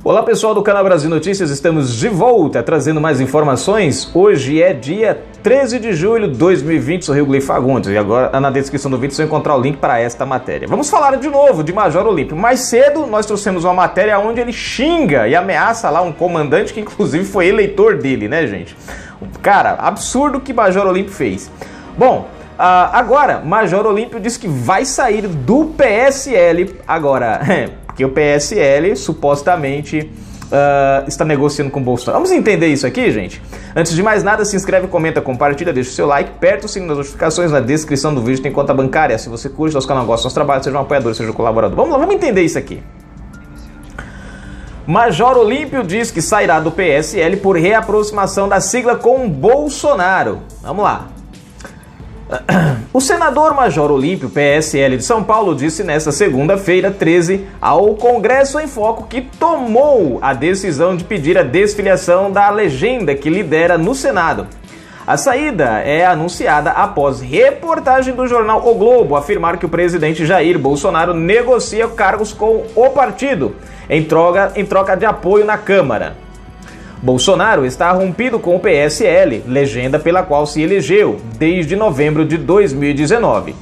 Olá pessoal do canal Brasil Notícias, estamos de volta trazendo mais informações. Hoje é dia 13 de julho de 2020, sou Gleif Fagundes e agora na descrição do vídeo você vai encontrar o link para esta matéria. Vamos falar de novo de Major Olímpio. Mais cedo nós trouxemos uma matéria onde ele xinga e ameaça lá um comandante que inclusive foi eleitor dele, né gente? Cara, absurdo que Major Olímpio fez. Bom, agora Major Olímpio diz que vai sair do PSL agora, porque o PSL supostamente está negociando com o Bolsonaro. Vamos entender isso aqui, gente? Antes de mais nada, se inscreve, comenta, compartilha, deixa o seu like, aperta o sininho das notificações, na descrição do vídeo tem conta bancária. Se você curte nosso canal, gosta do nosso trabalho, seja um apoiador, seja um colaborador. Vamos lá, vamos entender isso aqui. Major Olímpio diz que sairá do PSL por reaproximação da sigla com Bolsonaro. Vamos lá. O senador Major Olímpio, PSL de São Paulo, disse nesta segunda-feira, 13, ao Congresso em Foco que tomou a decisão de pedir a desfiliação da legenda que lidera no Senado. A saída é anunciada após reportagem do jornal O Globo afirmar que o presidente Jair Bolsonaro negocia cargos com o partido em troca de apoio na Câmara. Bolsonaro está rompido com o PSL, legenda pela qual se elegeu desde novembro de 2019.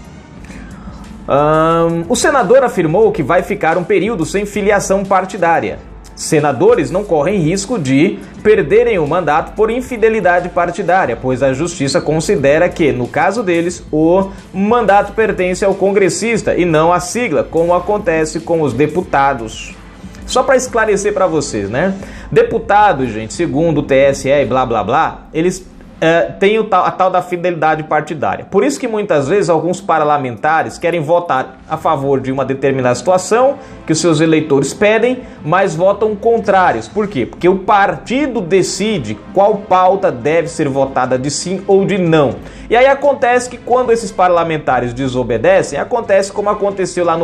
O senador afirmou que vai ficar um período sem filiação partidária. Senadores não correm risco de perderem o mandato por infidelidade partidária, pois a justiça considera que, no caso deles, o mandato pertence ao congressista e não à sigla, como acontece com os deputados. Só para esclarecer para vocês, né? Deputados, gente, segundo o TSE e blá blá blá, eles têm a tal da fidelidade partidária. Por isso que muitas vezes alguns parlamentares querem votar a favor de uma determinada situação que os seus eleitores pedem, mas votam contrários. Por quê? Porque o partido decide qual pauta deve ser votada de sim ou de não. E aí acontece que quando esses parlamentares desobedecem, acontece como aconteceu lá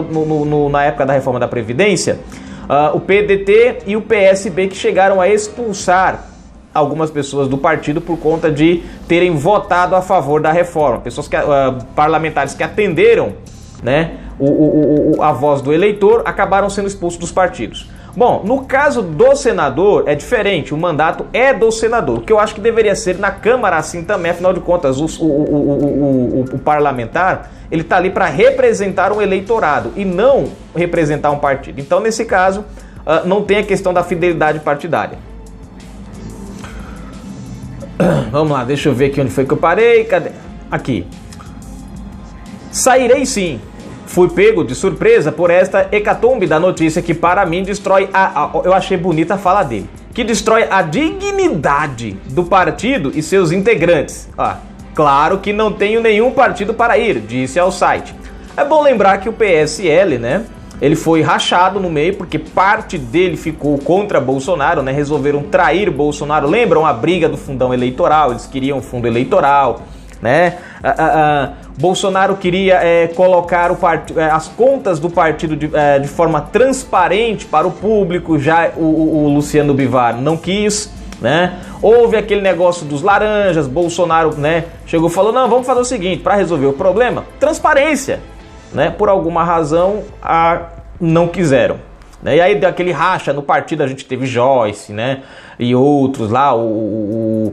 na época da reforma da Previdência, o PDT e o PSB que chegaram a expulsar algumas pessoas do partido por conta de terem votado a favor da reforma. Pessoas parlamentares que atenderam, né, a voz do eleitor acabaram sendo expulsos dos partidos. Bom, no caso do senador é diferente, o mandato é do senador, que eu acho que deveria ser na Câmara assim também, afinal de contas o parlamentar ele está ali para representar um eleitorado e não representar um partido. Então nesse caso não tem a questão da fidelidade partidária. Vamos lá, deixa eu ver aqui onde foi que eu parei, cadê? Aqui. Sairei sim. Fui pego de surpresa por esta hecatombe da notícia que para mim destrói eu achei bonita a fala dele, que destrói a dignidade do partido e seus integrantes. Claro que não tenho nenhum partido para ir, disse ao site. É bom lembrar que o PSL, né, ele foi rachado no meio porque parte dele ficou contra Bolsonaro, né, resolveram trair Bolsonaro. Lembram a briga do fundão eleitoral? Eles queriam fundo eleitoral, né? Bolsonaro queria colocar as contas do partido de forma transparente para o público, já o Luciano Bivar não quis, né? Houve aquele negócio dos laranjas, Bolsonaro, né, chegou e falou, não, vamos fazer o seguinte, para resolver o problema, transparência, né? Por alguma razão não quiseram, né? E aí deu aquele racha no partido, a gente teve Joyce, né, e outros lá, o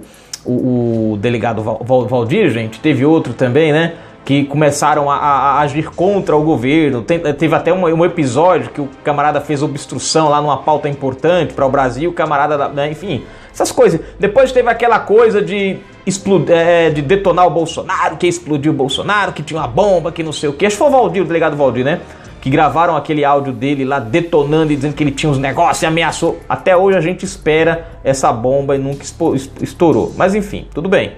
delegado Valdir, gente, teve outro também, né, que começaram a agir contra o governo. Teve até um episódio que o camarada fez obstrução lá numa pauta importante para o Brasil, o camarada, né, enfim, essas coisas. Depois teve aquela coisa de detonar o Bolsonaro, que explodiu o Bolsonaro, que tinha uma bomba, que não sei o que. Acho que foi o Valdir, o delegado Valdir, né, que gravaram aquele áudio dele lá detonando e dizendo que ele tinha uns negócios e ameaçou. Até hoje a gente espera essa bomba e nunca estourou. Mas enfim, tudo bem.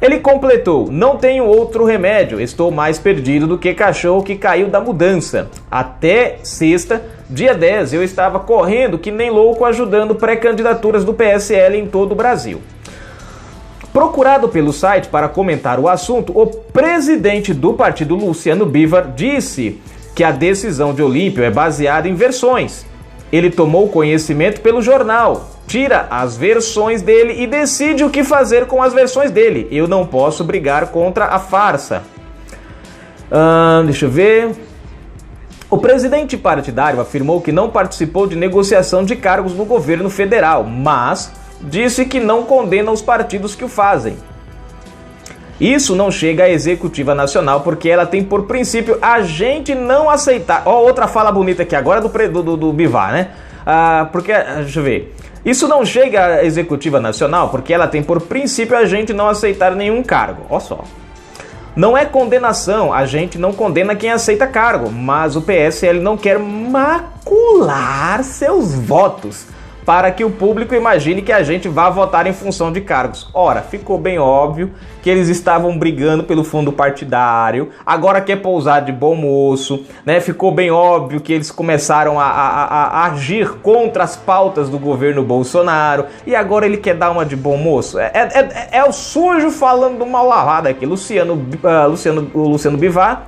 Ele completou, não tenho outro remédio, estou mais perdido do que cachorro que caiu da mudança. Até sexta, dia 10, eu estava correndo que nem louco ajudando pré-candidaturas do PSL em todo o Brasil. Procurado pelo site para comentar o assunto, o presidente do partido, Luciano Bivar, disse que a decisão de Olímpio é baseada em versões. Ele tomou conhecimento pelo jornal, tira as versões dele e decide o que fazer com as versões dele. Eu não posso brigar contra a farsa. Deixa eu ver. O presidente partidário afirmou que não participou de negociação de cargos no governo federal, mas disse que não condena os partidos que o fazem. Isso não chega à executiva nacional porque ela tem por princípio a gente não aceitar. Ó, outra fala bonita aqui agora do Bivar, né? Porque, deixa eu ver. Isso não chega à executiva nacional porque ela tem por princípio a gente não aceitar nenhum cargo. Ó só. Não é condenação, a gente não condena quem aceita cargo, mas o PSL não quer macular seus votos para que o público imagine que a gente vá votar em função de cargos. Ora, ficou bem óbvio que eles estavam brigando pelo fundo partidário, agora quer pousar de bom moço, né? Ficou bem óbvio que eles começaram a agir contra as pautas do governo Bolsonaro, e agora ele quer dar uma de bom moço. É o sujo falando do mal lavado aqui, Luciano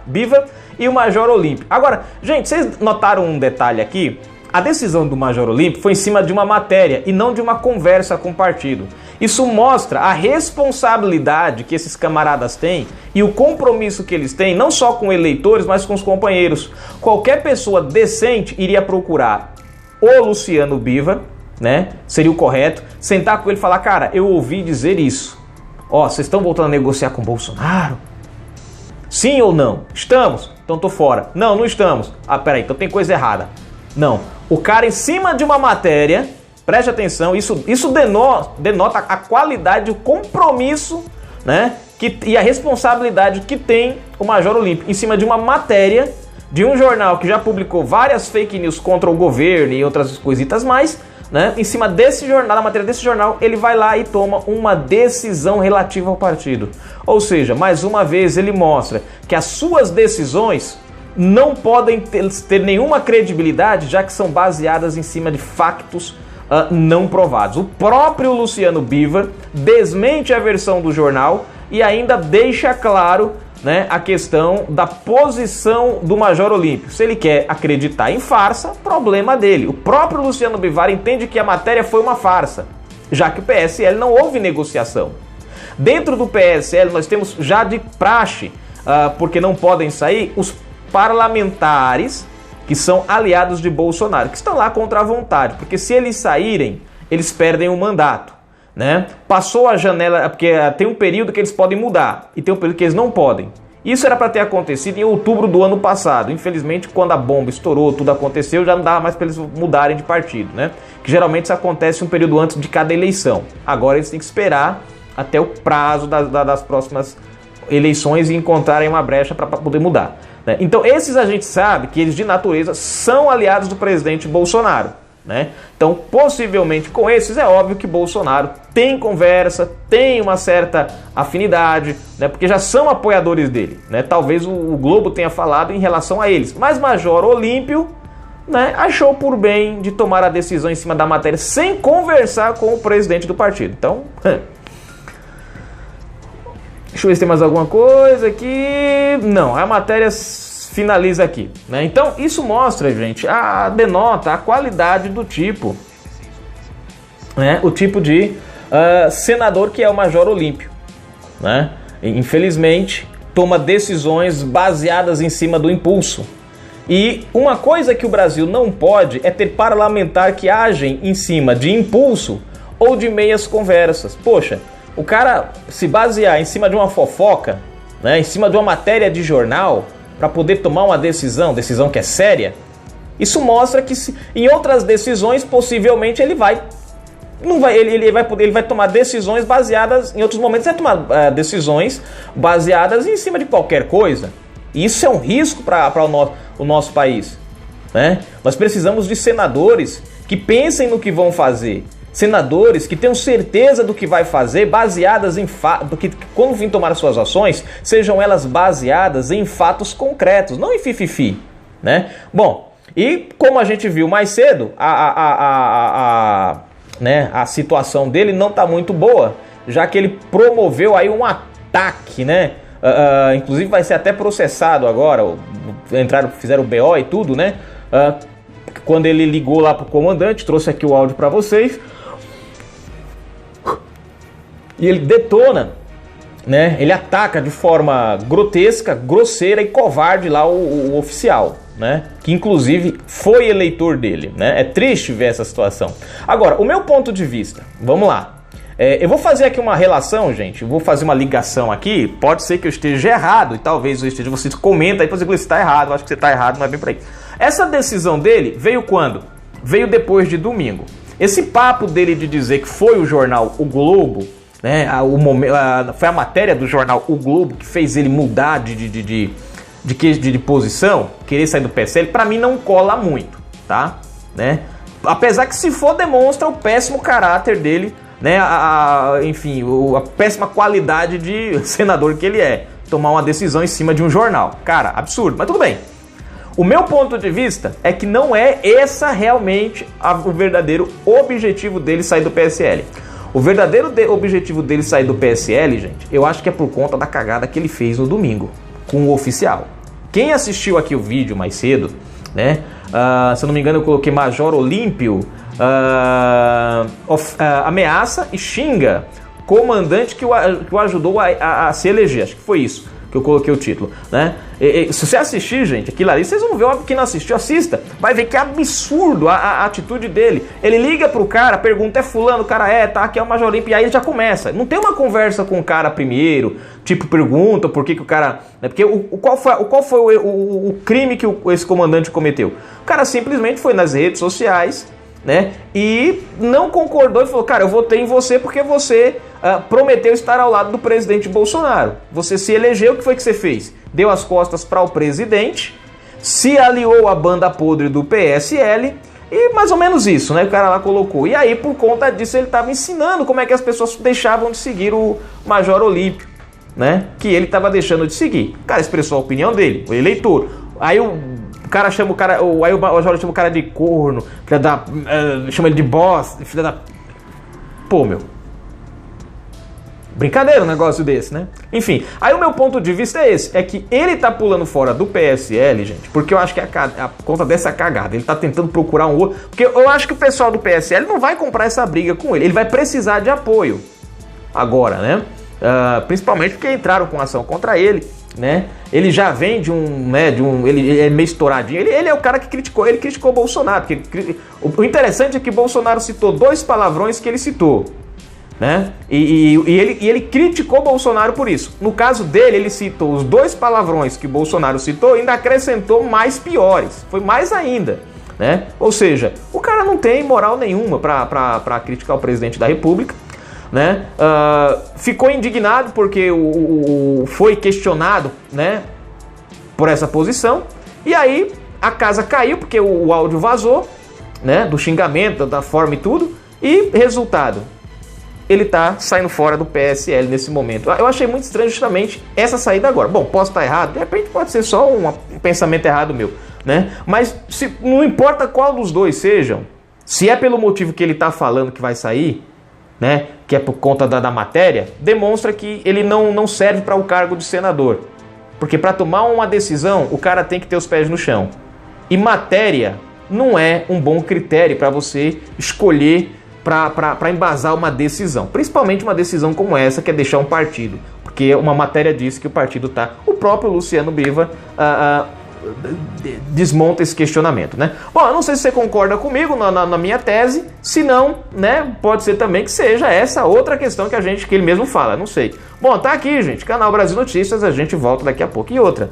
Biva e o Major Olímpio. Agora, gente, vocês notaram um detalhe aqui? A decisão do Major Olímpio foi em cima de uma matéria e não de uma conversa com o partido. Isso mostra a responsabilidade que esses camaradas têm e o compromisso que eles têm, não só com eleitores, mas com os companheiros. Qualquer pessoa decente iria procurar o Luciano Biva, né? Seria o correto, sentar com ele e falar: cara, eu ouvi dizer isso. Ó, vocês estão voltando a negociar com o Bolsonaro? Sim ou não? Estamos? Então tô fora. Não, não estamos. Peraí, então tem coisa errada. Não. O cara, em cima de uma matéria, preste atenção, isso denota a qualidade, o compromisso, né, e a responsabilidade que tem o Major Olímpio em cima de uma matéria de um jornal que já publicou várias fake news contra o governo e outras coisitas mais, né? Em cima desse jornal, na matéria desse jornal, ele vai lá e toma uma decisão relativa ao partido. Ou seja, mais uma vez ele mostra que as suas decisões não podem ter nenhuma credibilidade, já que são baseadas em cima de factos não provados. O próprio Luciano Biva desmente a versão do jornal e ainda deixa claro, né, a questão da posição do Major Olímpio. Se ele quer acreditar em farsa, problema dele. O próprio Luciano Bivar entende que a matéria foi uma farsa, já que o PSL não houve negociação. Dentro do PSL nós temos já de praxe, porque não podem sair, os parlamentares que são aliados de Bolsonaro, que estão lá contra a vontade, porque se eles saírem, eles perdem o mandato, né? Passou a janela, porque tem um período que eles podem mudar e tem um período que eles não podem. Isso era para ter acontecido em outubro do ano passado. Infelizmente, quando a bomba estourou, tudo aconteceu, já não dava mais para eles mudarem de partido, né? Que geralmente isso acontece um período antes de cada eleição. Agora eles têm que esperar até o prazo das próximas eleições e encontrarem uma brecha para poder mudar. Então esses a gente sabe que eles de natureza são aliados do presidente Bolsonaro, né? Então possivelmente com esses é óbvio que Bolsonaro tem conversa, tem uma certa afinidade, né? Porque já são apoiadores dele, né? Talvez o Globo tenha falado em relação a eles, mas Major Olímpio, né, achou por bem de tomar a decisão em cima da matéria sem conversar com o presidente do partido. Então deixa eu ver se tem mais alguma coisa aqui. Não, a matéria finaliza aqui, né? Então isso mostra, gente, denota a qualidade do tipo, né? O tipo de senador que é o Major Olímpio, né? Infelizmente toma decisões baseadas em cima do impulso. E uma coisa que o Brasil não pode é ter parlamentar que agem em cima de impulso ou de meias conversas. Poxa, o cara se basear em cima de uma fofoca, né, em cima de uma matéria de jornal, para poder tomar uma decisão que é séria, isso mostra que em outras decisões, possivelmente, ele vai tomar decisões baseadas, em outros momentos, vai tomar decisões baseadas em cima de qualquer coisa. E isso é um risco para o nosso país, né? Nós precisamos de senadores que pensem no que vão fazer. Senadores que tenham certeza do que vai fazer, baseadas em fatos, que quando vêm tomar suas ações, sejam elas baseadas em fatos concretos, não em fififi, né? Bom, e como a gente viu mais cedo, né, a situação dele não está muito boa, já que ele promoveu aí um ataque, né? Inclusive vai ser até processado agora, fizeram o BO e tudo, né? Quando ele ligou lá pro comandante, trouxe aqui o áudio para vocês. E ele detona, né? Ele ataca de forma grotesca, grosseira e covarde lá o oficial, né, que inclusive foi eleitor dele, né? É triste ver essa situação. Agora, o meu ponto de vista, vamos lá. Eu vou fazer aqui uma relação, gente, vou fazer uma ligação aqui, pode ser que eu esteja errado, e talvez eu esteja, você comenta aí, por exemplo, se está errado, eu acho que você está errado, não é bem por aí. Essa decisão dele veio quando? Veio depois de domingo. Esse papo dele de dizer que foi o jornal O Globo, né, foi a matéria do jornal O Globo que fez ele mudar de posição, querer sair do PSL, pra mim não cola muito, tá? Né? Apesar que se for demonstra o péssimo caráter dele, né? Enfim, a péssima qualidade de senador que ele é, tomar uma decisão em cima de um jornal. Cara, absurdo, mas tudo bem. O meu ponto de vista é que não é essa realmente o verdadeiro objetivo dele sair do PSL. O verdadeiro objetivo dele sair do PSL, gente, eu acho que é por conta da cagada que ele fez no domingo com o oficial. Quem assistiu aqui o vídeo mais cedo, né? Se eu não me engano, eu coloquei Major Olímpio ameaça e xinga comandante que o ajudou a se eleger. Acho que foi isso que eu coloquei o título, né? Se você assistir, gente, aquilo ali, vocês vão ver, óbvio que não assistiu, assista, vai ver que é absurdo a atitude dele. Ele liga pro cara, pergunta, é fulano? O cara tá, aqui é o Major Olímpio, e aí ele já começa. Não tem uma conversa com o cara primeiro, tipo, pergunta por que o cara... Né? Porque qual foi o crime que esse comandante cometeu? O cara simplesmente foi nas redes sociais, né, e não concordou e falou, cara, eu votei em você porque você prometeu estar ao lado do presidente Bolsonaro. Você se elegeu, o que foi que você fez? Deu as costas para o presidente, se aliou à banda podre do PSL e mais ou menos isso, né, o cara lá colocou. E aí, por conta disso, ele estava ensinando como é que as pessoas deixavam de seguir o Major Olímpio, né, que ele estava deixando de seguir. O cara expressou a opinião dele, o eleitor. Aí o cara chama o cara, aí o Major chama o cara de corno, chama ele de boss, filha da... Pô, meu. Brincadeira um negócio desse, né? Enfim, aí o meu ponto de vista é esse, é que ele tá pulando fora do PSL, gente, porque eu acho que a conta dessa cagada, ele tá tentando procurar um outro, porque eu acho que o pessoal do PSL não vai comprar essa briga com ele vai precisar de apoio agora, né? Principalmente porque entraram com ação contra ele, né? Ele já vem ele é meio estouradinho. Ele é o cara que criticou o Bolsonaro. O interessante é que Bolsonaro citou 2 palavrões que ele citou, né? E ele criticou Bolsonaro por isso. No caso dele, ele citou os 2 palavrões que Bolsonaro citou e ainda acrescentou mais piores. Foi mais ainda, né? Ou seja, o cara não tem moral nenhuma para criticar o presidente da República, né? Ficou indignado porque foi questionado, né, por essa posição, e aí a casa caiu porque o áudio vazou, né, do xingamento, da forma e tudo, e resultado, ele tá saindo fora do PSL nesse momento. Eu achei muito estranho justamente essa saída agora. Bom, posso estar errado, de repente pode ser só um pensamento errado meu, né? Mas não importa qual dos dois sejam, se é pelo motivo que ele tá falando que vai sair, né, que é por conta da matéria, demonstra que ele não serve para o cargo de senador. Porque para tomar uma decisão, o cara tem que ter os pés no chão. E matéria não é um bom critério para você escolher para embasar uma decisão. Principalmente uma decisão como essa, que é deixar um partido. Porque uma matéria diz que o partido está... O próprio Luciano Bivar desmonta esse questionamento, né? Bom, eu não sei se você concorda comigo na minha tese, se não, né, pode ser também que seja essa outra questão que ele mesmo fala, não sei. Bom, tá aqui, gente, Canal Brasil Notícias, a gente volta daqui a pouco. E outra,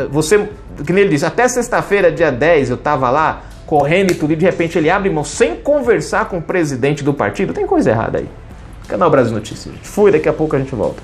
você, que nem ele disse, até sexta-feira, dia 10, eu tava lá, correndo e tudo, e de repente ele abre mão sem conversar com o presidente do partido, tem coisa errada aí. Canal Brasil Notícias, gente. Fui, daqui a pouco a gente volta.